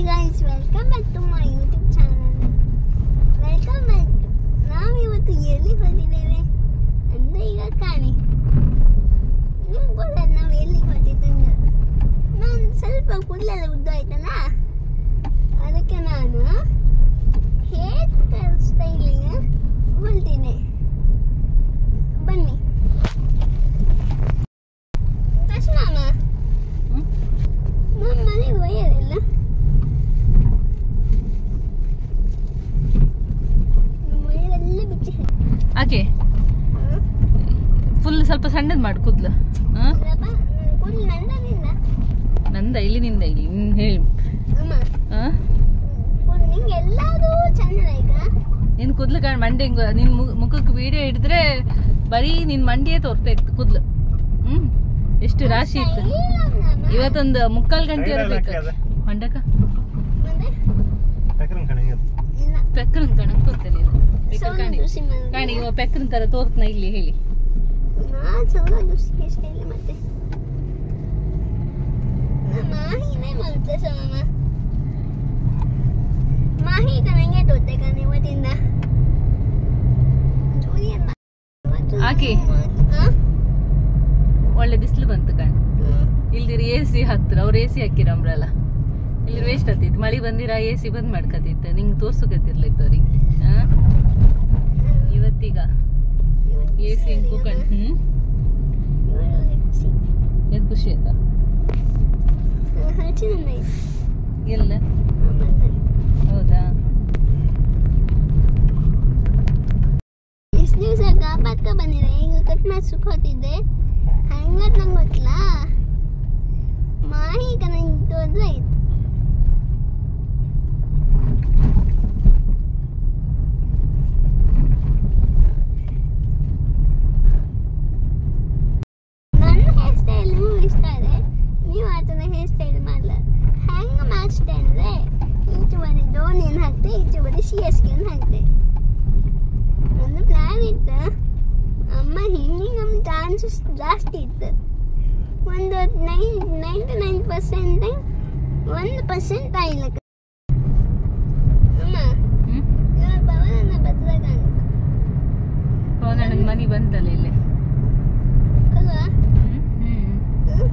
guys, welcome back to my YouTube channel. Welcome back. ನಾವು ಇವತ್ತು ಎಲ್ಲಿ ಹೊರಟಿದ್ದೇವೆ ಅಂದ್ರೆ ಈಗ ಕಾಣಿ ನಿಮ್ಗೆ ಗೊತ್ತಾದ ನಾವು ಎಲ್ಲಿಗೆ ಹೊರಟಿದ್ದು. ನಾನು ಸ್ವಲ್ಪ ಕೂದಲೆಲ್ಲ ಉದ್ದ ಆಯ್ತಲ್ಲ, ಅದಕ್ಕೆ ನಾನು ಹೇರ್ ಸ್ಟೈಲಿಗೆ ಹೊಲ್ತೀನಿ. ಬನ್ನಿ ಮಾಮ, ನಮ್ಮ ಮನೆಗೆ ಒಯ್ಯೋದಿಲ್ಲ. ಆಕೆ ಫುಲ್ ಸ್ವಲ್ಪ ಸಣ್ಣದು ಮಾಡು ಕೂದಲು. ನಂದ ಇಲ್ಲಿ ನಿಂದ ಇಲ್ಲಿ ಹೇಳಿ. ನಿನ್ ಕೂದಲು ಕಾಣ್ ಮಂಡಿ ನಿನ್ ಮುಖಕ್ಕೆ ವಿಡಿಯೋ ಹಿಡಿದ್ರೆ ಬರೀ ನಿನ್ ಮಂಡಿಯೇ ತೋರ್ತಾ ಇತ್ತು ಕೂದಲು. ಎಷ್ಟು ರಾಶಿ ಇತ್ತು. ಇವತ್ತೊಂದು 3/4 ಗಂಟೆ ಇರಬೇಕು ಮಂಡಕ. ಪೆಕ್ಕರನ್ ಕಣಕ್ ತೋರ್ತೆ ನೀನು. ಕಾಣಿ ಇವ ಪೆಕ್ಕರನ್ ತರ ತೋರ್ತನ ಇಲ್ಲಿ ಹೇಳಿ. ಆಕಿ ಒಳ್ಳೆ ಬಿಸಿಲು ಬಂತು ಕಣ್. ಇಲ್ದಿರ AC ಹಾಕ್ತಿರ, ಅವ್ರು AC ಹಾಕಿರಮ್ರಲ್ಲ. ಇಲ್ಲಿ ವೇಸ್ಟ್ ಆತಿತ್ತು. ಮಳಿ ಬಂದಿರ AC ಬಂದ್ ಮಾಡ್ಕತಿತ್ತು. ನಿಂಗೆ ತೋರ್ಸಕತ್ತಿರ್ಲಿತ್ತು ಅವ್ರಿಗೆ. ಇವತ್ತೀಗ AC ಕೂಕಣ್. ಎದ್ ಖುಷಿ ಆಯ್ತಾ? ಎಲ್ಲ ಹೌದಾ? ಇಷ್ಟು ದಿವಸ ಗಾಬಾತ್ಕ ಬಂದಿದೆ. ಈಗ ಕಟ್ ಮಾಡಿ ಸುಖೋತಿದ್ದೆ. ಹಂಗತ್ ನಂಗೆ ಗೊತ್ತಿಲ್ಲ. ಮಾಹಿಕ ನಂಗೆ ತೊಂದರೆ ಆಯ್ತು. ನನ್ನ ಹೇರ್ ಸ್ಟೈಲ್ ಇಷ್ಟ ಇದೆ. ನೀವು ಆ ಥರ ಹೇರ್ ಸ್ಟೈಲ್ ಮಾಡಲ್ಲ. ಹೆಂಗೆ ಮಾಡಿಸ್ತೆ ಅಂದರೆ ಈಚೆ ಬರೀ ಧೋನಿಯನ್ನು ಹಾಕ್ತೆ, ಈಚೆ ಬರೀ CSK ಹಾಕ್ತೆ. ಒಂದು ಪ್ಲ್ಯಾನ್ ಇತ್ತು. ಅಮ್ಮ ಹಿಂಗೆ ನಮ್ಮ ಚಾನ್ಸಸ್ ಜಾಸ್ತಿ ಇತ್ತು. ಒಂದು 99% 1% ಆಗಿಲ್ಲ. ಅಮ್ಮ ಪವನನ್ನ ಬದ್ರಾಗ ಪವನಣ್ಣನ ಮನೆ ಬಂತಲ್ಲ ಇಲ್ಲಿ.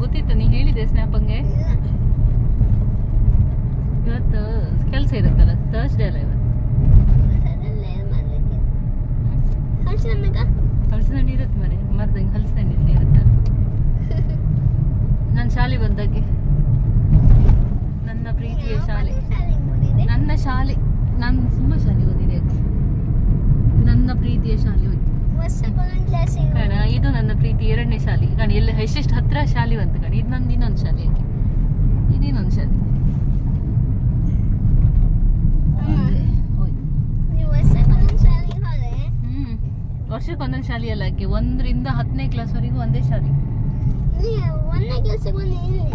ಗೊತ್ತಿತ್ತು, ನೀ ಹೇಳಿದೆ ಸ್ನ್ಯಾಪಂಗೆ. ಇವತ್ತು ಕೆಲಸ ಇರುತ್ತಲ್ಲ, ಥರ್ಸ್ಡೇ ಅಲ್ಲ ಇವತ್ತು. ಹಲಸದಂಡಿ ಇರುತ್ತೆ ಮರೆ, ಮರದಂಗೆ ಹಲಸದಂಡಿ ಇರುತ್ತೆ. ನನ್ನ ಶಾಲೆ ಬಂದಾಗೆ, ನನ್ನ ಪ್ರೀತಿಯ ಶಾಲೆ, ನನ್ನ ಶಾಲೆ, ನಾನು ತುಂಬ ಶಾಲೆ ಓದಿದೆ. ನನ್ನ ಪ್ರೀತಿಯ ಶಾಲೆ ಹೋಯ್ತು ಕಣ. ಇದು ನನ್ನ ಪ್ರೀತಿ 2ನೇ ಶಾಲೆ ಕಣ. ಎಲ್ಲ ಎಷ್ಟೆಷ್ಟು ಹತ್ರ ಶಾಲೆ ಬಂತು ಕಣ. ಇದು ನಂದು ಇನ್ನೊಂದು ಶಾಲೆ. ಯಾಕೆ ಇದಿನ್ನೊಂದು ಶಾಲೆ ವರ್ಷಕ್ಕೆ ಒಂದೊಂದು ಶಾಲೆ ಅಲ್ಲ ಆಕೆ. 1ರಿಂದ 10ನೇ ಕ್ಲಾಸ್ವರೆಗೂ ಒಂದೇ ಶಾಲೆ. 1ನೇ ಕ್ಲಾಸಿಗೆ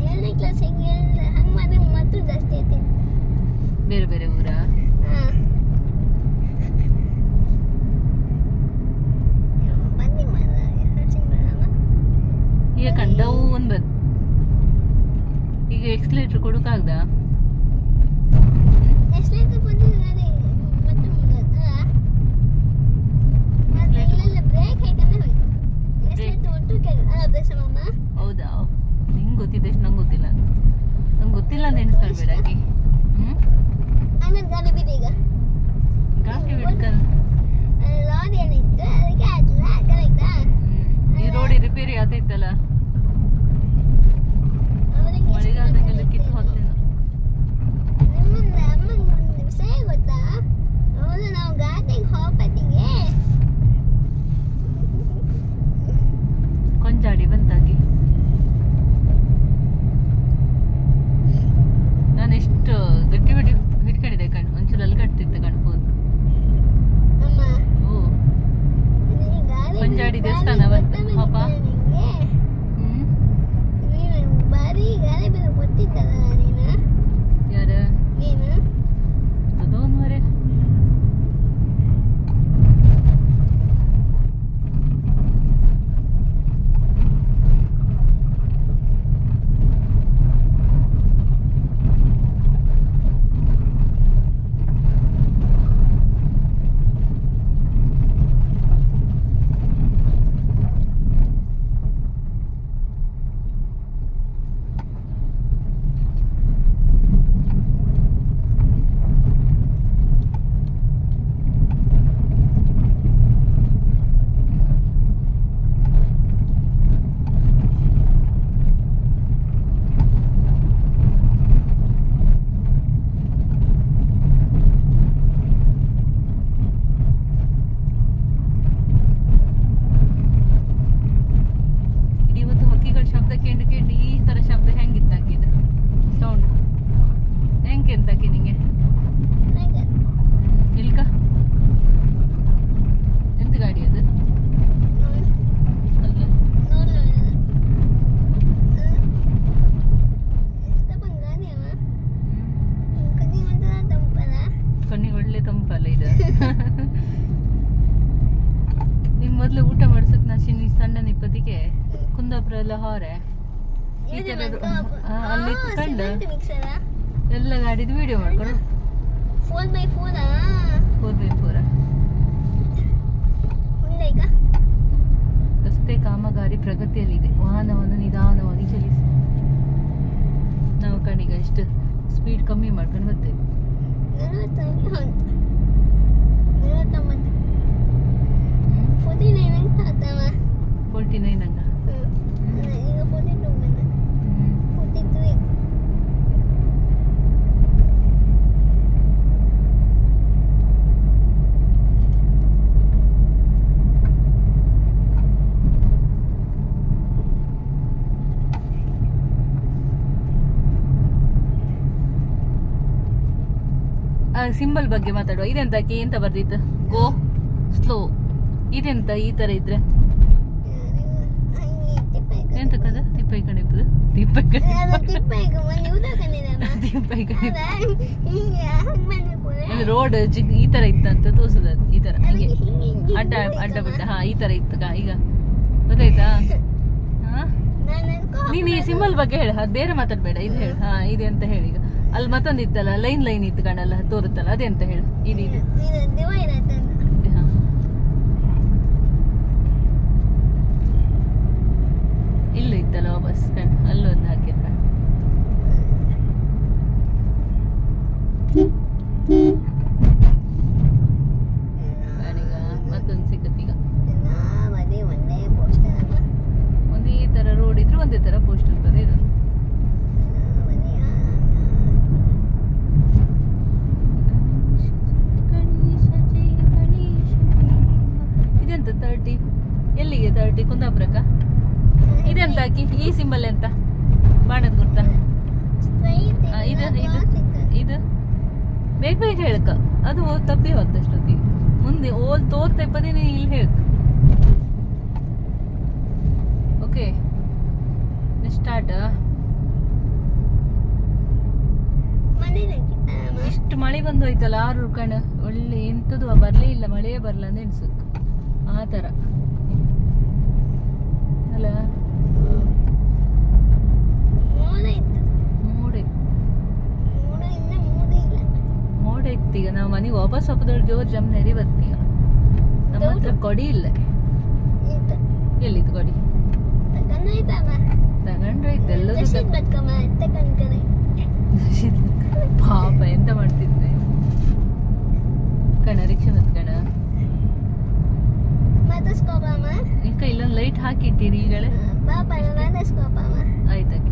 2ನೇ ಕ್ಲಾಸಿಗೆ ಹಂಗೆ ಮಾಡಿದ್ರೆ ಮತ್ತು ಜಾಸ್ತಿ ಐತಿ. ಬೇರೆ ಬೇರೆ ಊರ ಈಗ ಕಂಡವು ಒಂದು ಬಂದು ಈಗ ಎಕ್ಸ್ಲೇಟರ್ ಕೊಡೋಕ್ಕಾಗ್ದ? ಎಕ್ಸ್ಲೇಟರ್ ಕೊಟ್ಟಿದ್ದಾರೆ ಮತ್ತೆ ಬ್ರೇಕ್ ಹಾಕಂದ್ರೆ ಹೋಯ್ತು. ಎಕ್ಸ್ಲೇಟರ್ ಒಟ್ಟು ಅಭ್ಯಾಸ ಮಮ್ಮ. ಹೌದಾ? ನಿಂಗೆ ಗೊತ್ತಿದ್ದೆ, ನಂಗೆ ಗೊತ್ತಿಲ್ಲ. ನಂಗೆ ಗೊತ್ತಿಲ್ಲ ಅಂತ ಎಣಿಸ್ಕೊಳ್ಬೇಡ ಆಕಿ. ಆಮೇಲೆ ಗಾಡಿ ಬಿಡಿ. ಈಗ ಗಾಡಿ ಬಿಡ್ಕಲ್ ಲಾರಿ ಏನಿತ್ತು ಅದಕ್ಕೆ ಆಗಿಲ್ಲ. ಕರೆಕ್ಟಾ? ಈ ರೋಡ್ ರಿಪೇರಿ ಆಗ್ತೈತಲ್ಲ, ಮಳೆಗಾಲದಾಗೆಲ್ಲ ಕಿತ್ತು ಹೋಗ್ತೇನೆ. ನಿಮ್ಮನ್ನ ಅಮ್ಮಂಗೆ ಒಂದು ವಿಷಯ ಗೊತ್ತಾ? ಹೌದು, ನಾವು ಘಾಟಿಗೆ ಹೋಗ್ಬತ್ತಿಗೆ ಕೊಂಚಾಡಿ ಬಂದಾಗಿ ನಾನು ಎಷ್ಟು ಗಟ್ಟಿ ಬಟ್ಟಿ ಹಿಡ್ಕೊಂಡಿದ್ದೆ ಕಣ್. ಒಂಚೂರು ಅಲ್ಲಿ ಕಟ್ತಿದ್ದೆ ಕಣ್ ಫೋನ್. ಓ ಕೊಂಚಾಡಿ ದೇವಸ್ಥಾನ ಬಂತು ಪಾಪ. ಹಾಗೆ ಕುಂದಾಪುರ ಎಲ್ಲ ಹೊರೆ ಈ ತರ ಅಲ್ಲಿ ಕಂಡು ಎಲ್ಲ ಗಾಡಿದು ವಿಡಿಯೋ ಮಾಡ್ಕೊಂಡು 4x4 ರಸ್ತೆ ಕಾಮಗಾರಿ ಪ್ರಗತಿಯಲ್ಲಿದೆ, ವಾಹನವನ್ನು ನಿಧಾನವಾಗಿ ಚಲಿಸಿ. ನಾವು ಕಣೀಗ ಎಷ್ಟು ಸ್ಪೀಡ್ ಕಮ್ಮಿ ಮಾಡ್ಕೊಂಡು ಬರ್ತೇವೆ. 49 ಹಂಗ ಈಗ 42 43. ಸಿಂಬಲ್ ಬಗ್ಗೆ ಮಾತಾಡುವ. ಇದೆಂತಕ್ಕೆ ಎಂತ ಬರ್ದಿತ್ತು? ಗೋ ಸ್ಲೋ. ಇದೆಂತ ಈ ತರ ಇದ್ರೆ ಎಂತಕ್ಕದ ತಿಪ್ಪೈ ಕಣಿಪುದು ರೋಡ್ ಈ ತರ ಇತ್ತಂತ ತೋರ್ಸದ. ಈ ತರ ಹಿಂಗೆ ಅಡ್ಡ ಬಿಟ್ಟ ಈ ತರ ಇತ್ತು ಈಗ ಗೊತ್ತಾಯ್ತಾ? ನೀನ್ ಈ ಸಿಂಬಲ್ ಬಗ್ಗೆ ಹೇಳ, ಅದ್ ಬೇರೆ ಮಾತಾಡ್ಬೇಡ. ಇದು ಹೇಳು. ಇದೆ ಅಂತ ಹೇಳಿ. ಈಗ ಅಲ್ಲಿ ಮತ್ತೊಂದು ಇತ್ತಲ್ಲ, ಲೈನ್ ಇತ್ತು ಕಣಲ್ಲ ತೋರುತ್ತಲ್ಲ, ಅದೆಂತ ಹೇಳು. ಇದು ಇಲ್ಲೂ ಇತ್ತಲ್ಲ ವಾಪಸ್ ಕಣ್, ಅಲ್ಲೊಂದು ಹಾಕಿರ್ ಕಣ್. ಈಗ ಮತ್ತೊಂದು ಸಿಕ್ಕತ್ತೀಗ. ಒಂದೇ ತರ ರೋಡ್ ಇದ್ರು ಒಂದೇ ತರ ಪೋಸ್ಟ್ ಇರ್ತದೆ. ಇದು ಇದೆಂತ 30 ಎಲ್ಲಿಗೆ 30 ಕುಂದಾಪುರಕ್ಕ? ಇದೆಂತ ಹಾಕಿ ಈ ಸಿಂಬಲ್ ಎಂತ ಬಾಣದ ಗುರ್ತ? ಇದು ಬೇಗ ಬೇಗ ಹೇಳ್ಕ, ಅದು ತಪ್ಪಿ ಹೊತ್ತಷ್ಟೊತ್ತಿಗೆ ಮುಂದೆ ಓಲ್ ತೋರ್ತಾ ಇಪ್ಪದೇ ನೀನು ಇಲ್ಲಿ ಹೇಳ್ಕ. Okay start. ಇಷ್ಟು ಮಳೆ ಬಂದು ಹೋಯ್ತಲ್ಲ 6 ಕಣ. ಒಳ್ಳೆ ಎಂತದು ಬರ್ಲೇ ಇಲ್ಲ, ಮಳೆಯೇ ಬರ್ಲ ಅಂತ ಎಣ್ಸಕ್ ಆ ತರ ಅಲ್ಲ. ಮೋಡ ಇತ್ತು. ಈಗ ನಾವು ಮನೆಗೆ ವಾಪಸ್ ಹೋಗೋದ್ರಲ್ಲಿ ಜೋರ್ ಜಮ್ನೇರಿ ಬರ್ತೀಗ. ನಮ್ಮ ಹತ್ರ ಕೊಡಿ ಇಲ್ಲ. ಎಲ್ಲಿತ್ತು ಕೊಡಿ? ತಗೊಂಡ್ರೆ ಪಾಪ ಎಂತ ಮಾಡ್ತಿದ್ದೆ ಕಣ. ರಿಕ್ಷಾ ಬತ್ಕಣ ಈಗ ಇಲ್ಲೊಂದು ಲೈಟ್ ಹಾಕಿಟ್ಟಿರಿ ಈಗಲೇ. ಆಯ್ತಾಕಿ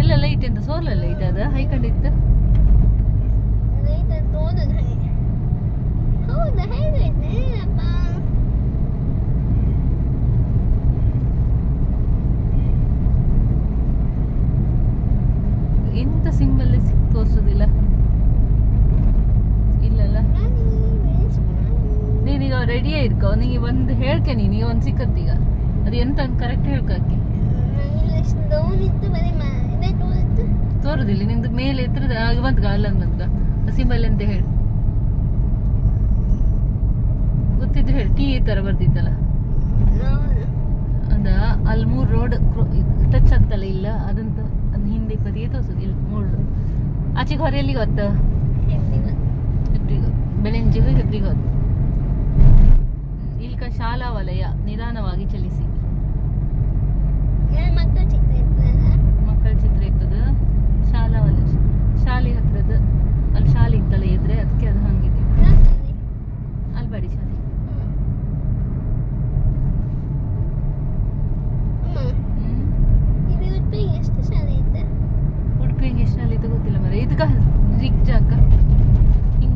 ಎಲ್ಲ ಲೈಟ್ ಎಂತ ಸೋಲಾರ್ ಲೈಟ್ ಅದ ಹೈಕಂಡಿತ್ತು. ಎಂತ ಸಿಂಬಲ್ ತೋರ್ಸುದಿಲ್ಲ ಇಲ್ಲಲ್ಲ. ನೀನೀಗ ರೆಡಿಯೇ ಇರ್ಕ, ನಿಂಗೆ ಒಂದು ಹೇಳ್ಕೆ. ನೀನೀಗ ಒಂದು ಸಿಕ್ಕತ್ತೀಗ ಅದು ಎಂತ ಕರೆಕ್ಟ್ ಹೇಳ್ಕಕ್ಕೆ ತೋರುದಿಲ್ಲ. ನಿಂದು ಮೇಲೆ ಎತ್ತರದ ಬಂದ್ಗ ಅಲ್ಲೊಂದು ಬಂದ್ಗ ಸಿಂಬಲ್ ಅಂತ ಹೇಳಿ ಗೊತ್ತಿದ್ರೆ ಹೇಳಿ. ಟೀ ಈ ತರ ಬರ್ದಿತ್ತಲ್ಲ ಅದ ಅಲ್ಲಿ 3 ರೋಡ್ ಟಚ್ ಆಗ್ತಲ್ಲ ಇಲ್ಲ ಅದಂತ ಅದ್ ಹಿಂದೆ ಪದಿಗೆ ತೋರ್ಸೋದು. ಇಲ್ಲಿ 3 ಆಚೆಗೆ ಹೊರ ಎಲ್ಲಿಗೆ ಹೊತ್ತ ಬೆಳೆಂಜಿಗೆ ಹೆಬ್ರಿಗೆ ಹೊತ್ತು. ಇಲ್ಕ ಶಾಲಾ ವಲಯ ನಿಧಾನವಾಗಿ ಚಲಿಸಿ. ಮಕ್ಕಳ ಚಿತ್ರ ಇರ್ತದ. ಶಾಲಾ ವಲಯ ಶಾಲೆ ಹತ್ರದ ಅಲ್ಲಿ ಶಾಲೆ ಇತ್ತಲ್ಲ ಇದ್ರೆ ಅದಕ್ಕೆ ಅದು ಹಂಗಿದೆ. ಅಲ್ಲಿ ಬಾಡಿ ಶಾಲೆ. ಉಡುಪಿಗೆ ಎಷ್ಟು ಶಾಲೆ ಇತ್ತು ಗೊತ್ತಿಲ್ಲ ಮರ. ಇದಕ್ಕ ರಿಕ್ಜಾಕ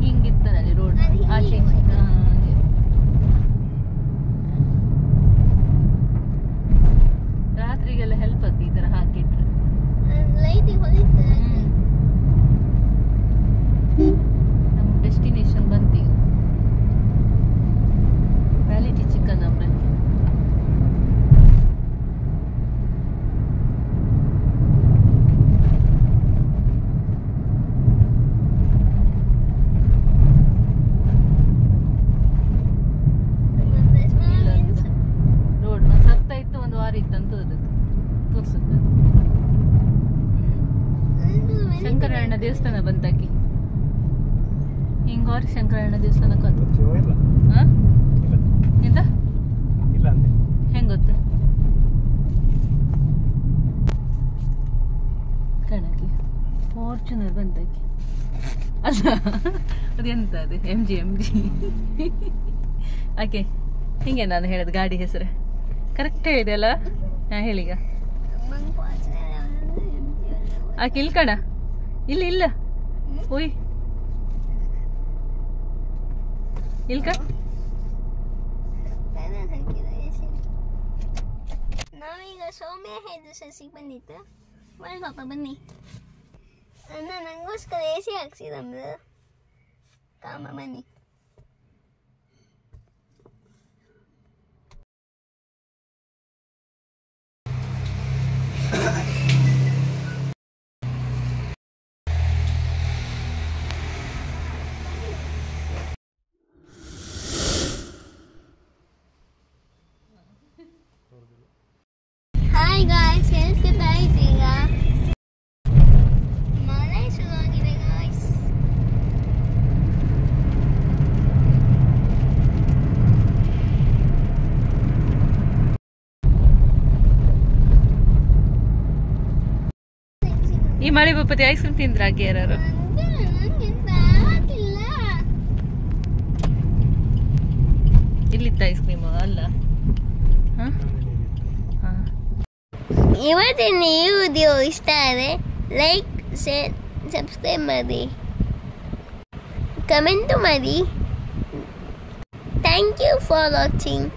ಹಿಂಗಿತ್ತದ ಅಲ್ಲಿ ರೋಡ್ ಆಚೆ ರಾತ್ರಿಗೆಲ್ಲ ಹೆಲ್ಪ್ ಆಗ್ತಿ ಈ ತರ ಹಾಕಿಟ್ರೆ. ನಮ್ಮ ಡೆಸ್ಟಿನೇಷನ್ ಬಂತೀಗ. ಶಂಕರಣ್ಣ ದೇವಸ್ಥಾನ ಬಂತಾಕಿ ಹಿಂಗೋರಿ ಶಂಕರಣ್ಣ ದೇವಸ್ಥಾನಕ್ಕೆ ಎಂತ ಹೆಂಗ್ ಗೊತ್ತ ಕಣಕಿ ಫಾರ್ಚುನರ್ ಬಂತಾಕಿ ಅಲ್ಲ ಅದೆಂತ ಅದು ಎಮ್ ಜಿ ಆಕೆ ಹಿಂಗೆ ನಾನು ಹೇಳಿದ ಗಾಡಿ ಹೆಸರು ಕರೆಕ್ಟ್ ಹೇಳಿದೆ ಅಲ್ಲ ನಾ ಹೇಳೀಗ ಆಕೆ ಇಲ್ಲಿ ಕಣ ಇಲ್ಲಿ ಇಲ್ಲ ಓಯ್ ಇಲ್ಕ ನಾವೀಗ ಸೌಮ್ಯ ಹೆದ್ದು ಸಸಿಗೆ ಬಂದಿತ್ತು ಒಳ್ಳೆ ಪಾಪ ಬನ್ನಿ ಅಣ್ಣ ನಂಗೋಸ್ಕರ ಎ ಸಿ ಹಾಕ್ಸಿ ನಮ್ದು ಕಾಮ ಬನ್ನಿ ಹಾಯ್ ಗಾಯ್ಸ್ ಹೇಳ್ತಾ ಇದ್ದೀಗ ಮಳೆ ಶುರುವಾಗಿದೆ ಗಾಯ್ಸ್ ಈ ಮಳೆ ಬಪ್ಪತಿ ಐಸ್ ಕ್ರೀಮ್ ತಿಂದ್ರ ಯಾರು ಇಲ್ಲಿತ್ತ ಐಸ್ ಕ್ರೀಮ್ ಅಲ್ಲ ಇವತ್ತಿನ ಈ ವಿಡಿಯೋ ಇಷ್ಟ ಆದರೆ ಲೈಕ್ ಶೇರ್ ಸಬ್ಸ್ಕ್ರೈಬ್ ಮಾಡಿ ಕಮೆಂಟು ಮಾಡಿ ಥ್ಯಾಂಕ್ ಯು ಫಾರ್ ವಾಚಿಂಗ್